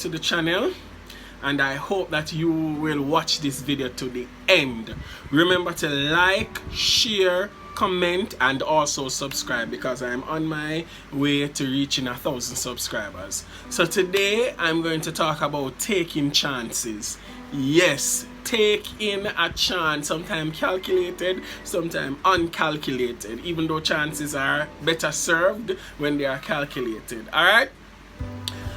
to the channel, and I hope that you will watch this video to the end. Remember to like, share, comment, and also subscribe, because I'm on my way to reaching 1,000 subscribers. So today I'm going to talk about taking chances. Yes, taking a chance, sometimes calculated, sometimes uncalculated, even though chances are better served when they are calculated. Alright?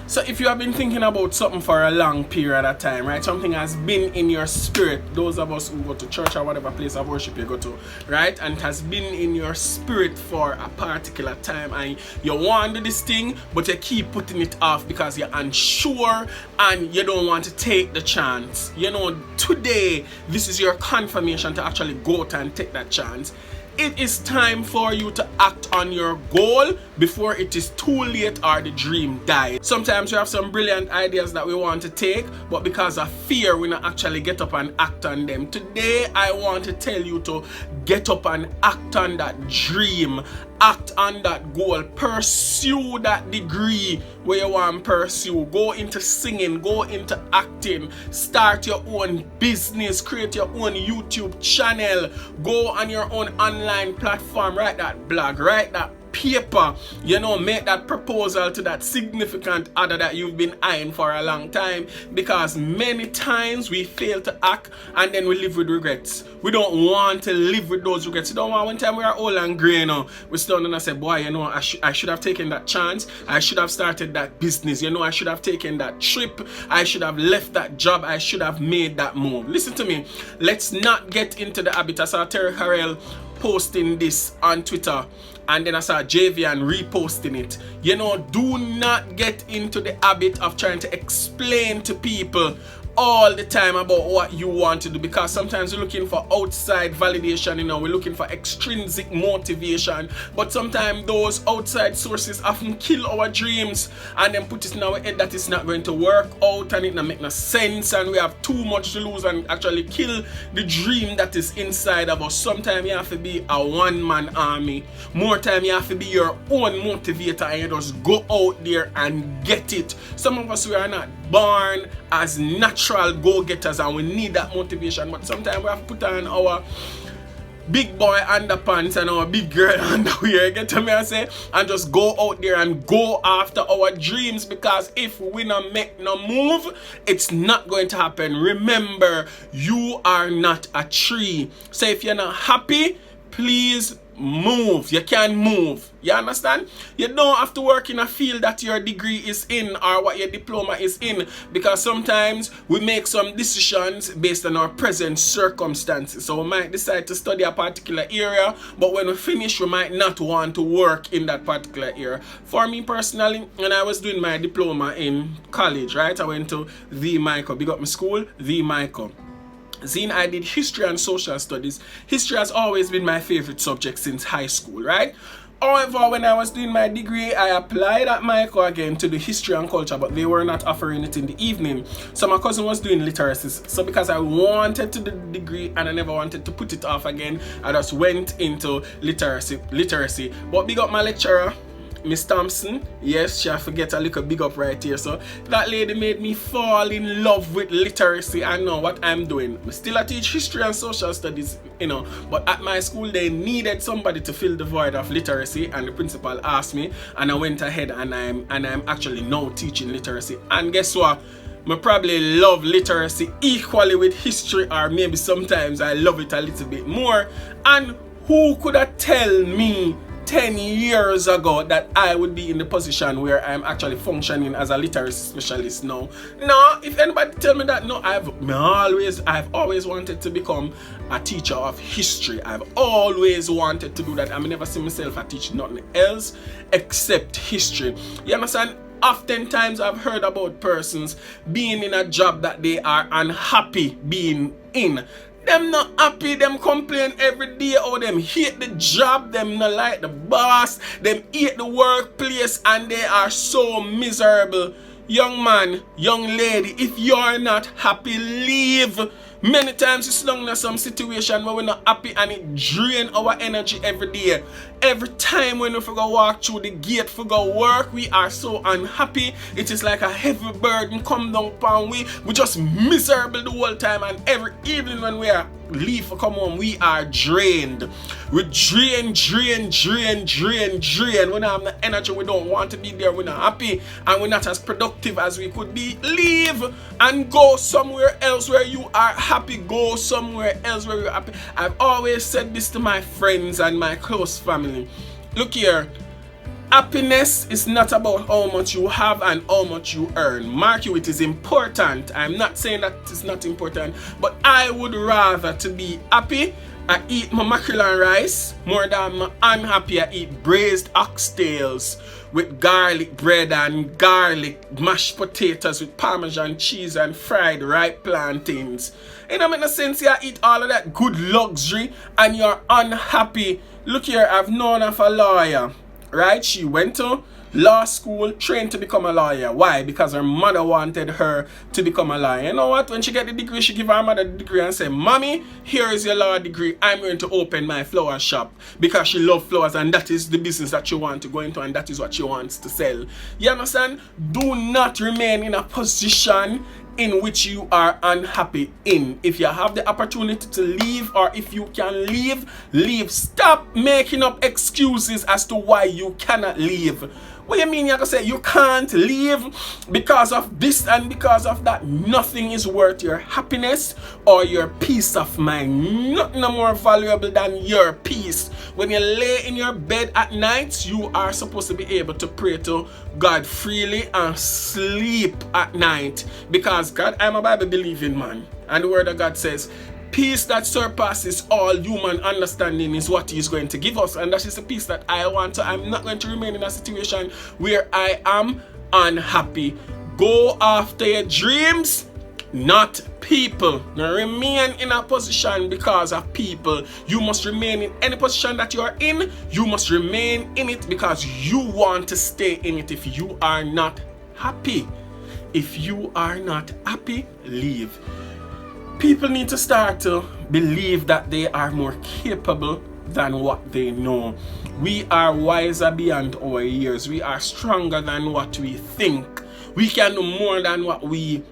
So if you have been thinking about something for a long period of time, right? Something has been in your spirit, those of us who go to church or whatever place of worship you go to, right? And it has been in your spirit for a particular time, and you want to do this thing, but you keep putting it off because you're unsure and you don't want to take the chance. You know, today, this is your confirmation to actually go out and take that chance. It is time for you to act on your goal before it is too late or the dream dies. Sometimes we have some brilliant ideas that we want to take, but because of fear, we don't actually get up and act on them. Today, I want to tell you to get up and act on that dream. Act on that goal. Pursue that degree where you want to pursue. Go into singing. Go into acting. Start your own business. Create your own YouTube channel. Go on your own online platform. Write that blog. Write that paper. You know, make that proposal to that significant other that you've been eyeing for a long time, because many times we fail to act and then we live with regrets. We don't want to live with those regrets. You don't want, one time we are old and grey now, we stand and I say, boy, you know, I should have taken that chance. I should have started that business. You know, I should have taken that trip. I should have left that job. I should have made that move. Listen to me. Let's not get into the habit. I saw Terry Harrell posting this on Twitter, and then I saw Javian reposting it. You know, do not get into the habit of trying to explain to people all the time about what you want to do, because sometimes we're looking for outside validation, you know, we're looking for extrinsic motivation, but sometimes those outside sources often kill our dreams and then put it in our head that it's not going to work out and it not make no sense and we have too much to lose and actually kill the dream that is inside of us. Sometimes you have to be a one-man army. More time you have to be your own motivator and you just go out there and get it. Some of us, we are not born as natural go-getters and we need that motivation, but sometimes we have to put on our big boy underpants and our big girl underwear, get to me I say, and just go out there and go after our dreams, because if we not make no move, it's not going to happen. Remember, you are not a tree. So if you're not happy, please move. You can move. You understand? You don't have to work in a field that your degree is in or what your diploma is in, because sometimes we make some decisions based on our present circumstances. So we might decide to study a particular area, but when we finish, we might not want to work in that particular area. For me personally, when I was doing my diploma in college, right, I went to the Michael. Big up my school, the Michael. Zine, I did history and social studies. History has always been my favorite subject since high school, right? However, when I was doing my degree, I applied at Michael again to the history and culture, but they were not offering it in the evening. So my cousin was doing literacy. So because I wanted to do the degree and I never wanted to put it off again, I just went into literacy. But big up my lecturer, Miss Thompson. Yes, she forget a little big up right here. So that lady made me fall in love with literacy. I know what I'm doing. I still teach history and social studies, you know, but at my school they needed somebody to fill the void of literacy, and the principal asked me, and I went ahead and I'm actually now teaching literacy. And guess what? I probably love literacy equally with history, or maybe sometimes I love it a little bit more. And who could have tell me 10 years ago that I would be in the position where I'm actually functioning as a literacy specialist now? No, if anybody tell me that, no, I've always wanted to become a teacher of history. I've always wanted to do that. I never see myself I teach nothing else except history. You understand? Oftentimes I've heard about persons being in a job that they are unhappy being in. Them not happy, them complain every day, or them hate the job, them not like the boss, them hate the workplace, and they are so miserable. Young man, young lady, if you're not happy, leave. Many times we slung in some situation where we're not happy and it drain our energy every day. Every time when we go walk through the gate for go work, we are so unhappy. It is like a heavy burden come down upon we. We just miserable the whole time, and every evening when we are leave for come home, we are drained. We drain. We don't have the energy, we don't want to be there, we're not happy, and we're not as productive as we could be. Leave and go somewhere else where you are happy. Go somewhere else where you're happy. I've always said this to my friends and my close family. Look here, happiness is not about how much you have and how much you earn. Mark you, it is important. I'm not saying that it's not important, but I would rather to be happy. I eat my mackerel and rice more than I'm unhappy. I eat braised oxtails with garlic bread and garlic mashed potatoes with parmesan cheese and fried ripe plantains. It don't make no sense you eat all of that good luxury and you're unhappy. Look here, I've known of a lawyer, right? She went to law school, trained to become a lawyer. Why? Because her mother wanted her to become a lawyer. You know what? When she get the degree, she give her mother the degree and say, "Mommy, here is your law degree. I'm going to open my flower shop," because she loves flowers and that is the business that she wants to go into and that is what she wants to sell. You understand? Do not remain in a position in which you are unhappy in. If you have the opportunity to leave, or if you can leave, leave. Stop making up excuses as to why you cannot leave. What do you mean you're gonna say you can't leave because of this and because of that? Nothing is worth your happiness or your peace of mind. Nothing more valuable than your peace. When you lay in your bed at night, you are supposed to be able to pray to God freely and sleep at night, because God, I'm a Bible believing man, and the word of God says peace that surpasses all human understanding is what He's going to give us, and that is the peace that I want. So I'm not going to remain in a situation where I am unhappy. Go after your dreams, not people. Now remain in a position because of people. You must remain in any position that you are in. You must remain in it because you want to stay in it. If you are not happy, leave. People need to start to believe that they are more capable than what they know. We are wiser beyond our years. We are stronger than what we think. We can do more than what we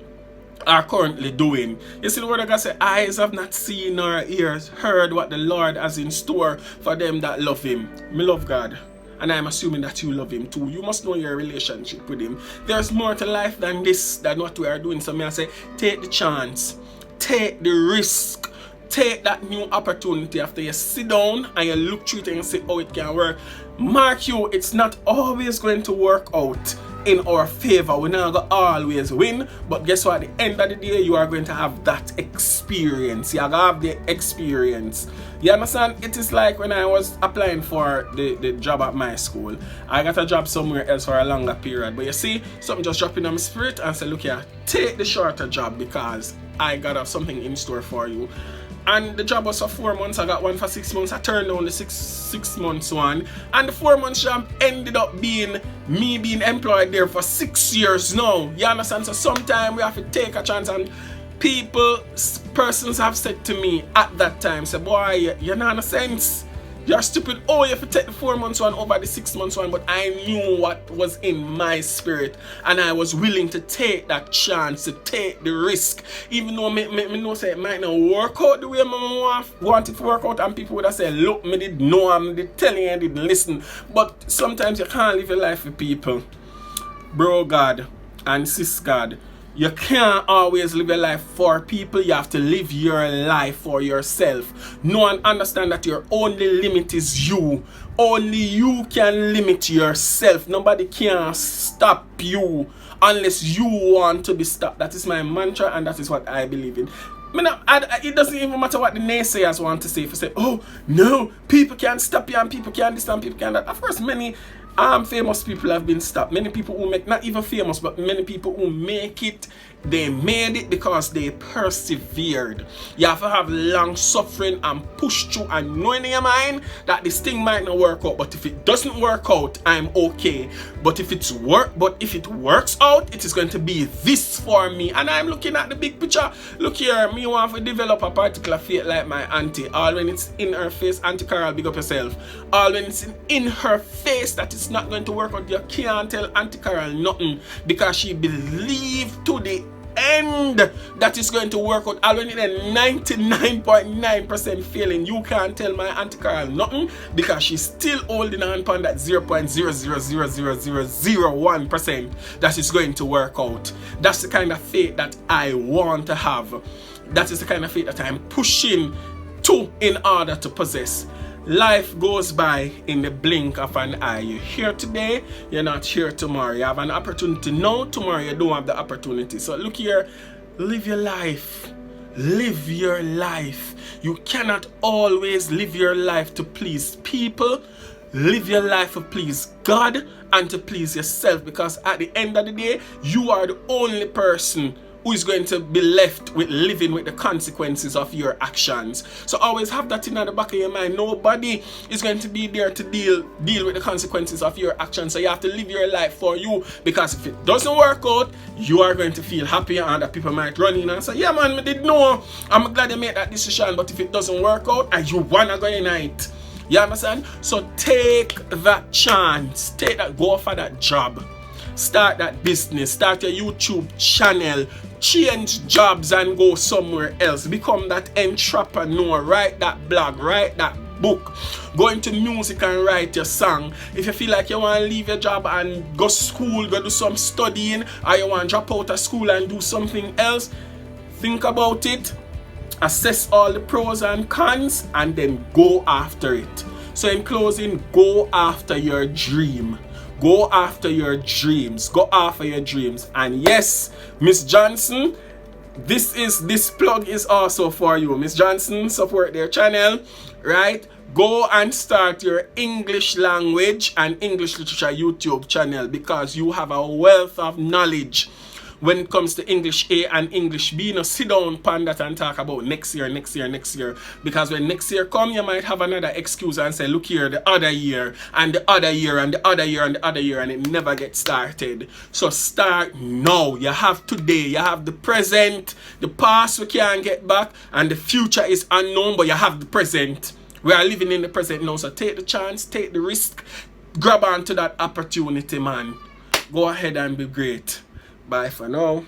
are currently doing. You see the word of God say, eyes have not seen nor ears heard what the Lord has in store for them that love Him. Me love God, and I'm assuming that you love Him too. You must know your relationship with Him. There's more to life than this, than what we are doing. So me I say, take the chance. Take the risk. Take that new opportunity after you sit down and you look through it and you say, oh, it can work. Mark you, it's not always going to work out in our favor. We're not going to always win. But guess what? At the end of the day, you are going to have that experience. You are going to have the experience. You understand? It is like when I was applying for the job at my school. I got a job somewhere else for a longer period. But you see, something just dropped in my spirit and said, look here, take the shorter job because I got something in store for you. And the job was for 4 months. I got one for 6 months. I turned down the six months one, and the 4 months job ended up being me being employed there for 6 years now. You understand? So sometimes we have to take a chance, and persons have said to me at that time, say, boy, you're not a sense. You're stupid. Oh, you have to take the 4 months one over the 6 months one. But I knew what was in my spirit, and I was willing to take that chance, to take the risk. Even though me know say it might not work out the way I want it to work out, and people would have said, look, me did know, I did tell you, I didn't listen. But sometimes you can't live your life with people. Bro God and sis God, you can't always live your life for people. You have to live your life for yourself. Know and understand that your only limit is you. Only you can limit yourself. Nobody can stop you unless you want to be stopped. That is my mantra, and that is what I believe in. It doesn't even matter what the naysayers want to say. If you say, oh no, people can't stop you and people can't this and people can't that. Of course, many famous people have been stopped. Many people who make, not even famous, but many people who make it They made it because they persevered. You have to have long suffering and push through and knowing in your mind that this thing might not work out, but if it doesn't work out, I'm okay. But if it works out, it is going to be this for me. And I'm looking at the big picture. Look here, me want to develop a particular faith like my auntie. All when it's in her face, Auntie Carol, big up yourself. All when it's in her face that it's not going to work out, you can't tell Auntie Carol nothing because she believed to the end that is going to work out. All when it's 99.9% failing, you can't tell my Auntie Carol nothing because she's still holding on upon that 0.0000001% that is going to work out. That's the kind of faith that I want to have. That is the kind of faith that I'm pushing to in order to possess. Life goes by in the blink of an eye. You're here today, you're not here tomorrow. You have an opportunity now, tomorrow you don't have the opportunity. So look here, live your life. Live your life. You cannot always live your life to please people. Live your life to please God and to please yourself, because at the end of the day, you are the only person who is going to be left with living with the consequences of your actions. So always have that in the back of your mind. Nobody is going to be there to deal with the consequences of your actions. So you have to live your life for you, because if it doesn't work out, you are going to feel happy, and that people might run in and say, yeah man, I did know, I'm glad you made that decision, but if it doesn't work out and you wanna go in it, you understand? So take that chance, go for that job, start that business, start your YouTube channel, change jobs and go somewhere else, become that entrepreneur, write that blog, write that book, go into music and write your song. If you feel like you want to leave your job and go to school, go do some studying, or you want to drop out of school and do something else, think about it, assess all the pros and cons, and then go after it. So in closing, go after your dream. Go after your dreams. Go after your dreams. And yes, Miss Johnson, this plug is also for you. Miss Johnson, support their channel, right? Go and start your English language and English literature YouTube channel, because you have a wealth of knowledge when it comes to English A and English B. Now sit down upon that and talk about next year. Because when next year come, you might have another excuse and say, look here, the other year, and the other year, and the other year, and the other year, and it never gets started. So start now. You have today, you have the present, the past we can't get back, and the future is unknown, but you have the present. We are living in the present now, so take the chance, take the risk, grab onto that opportunity, man. Go ahead and be great. Bye for now.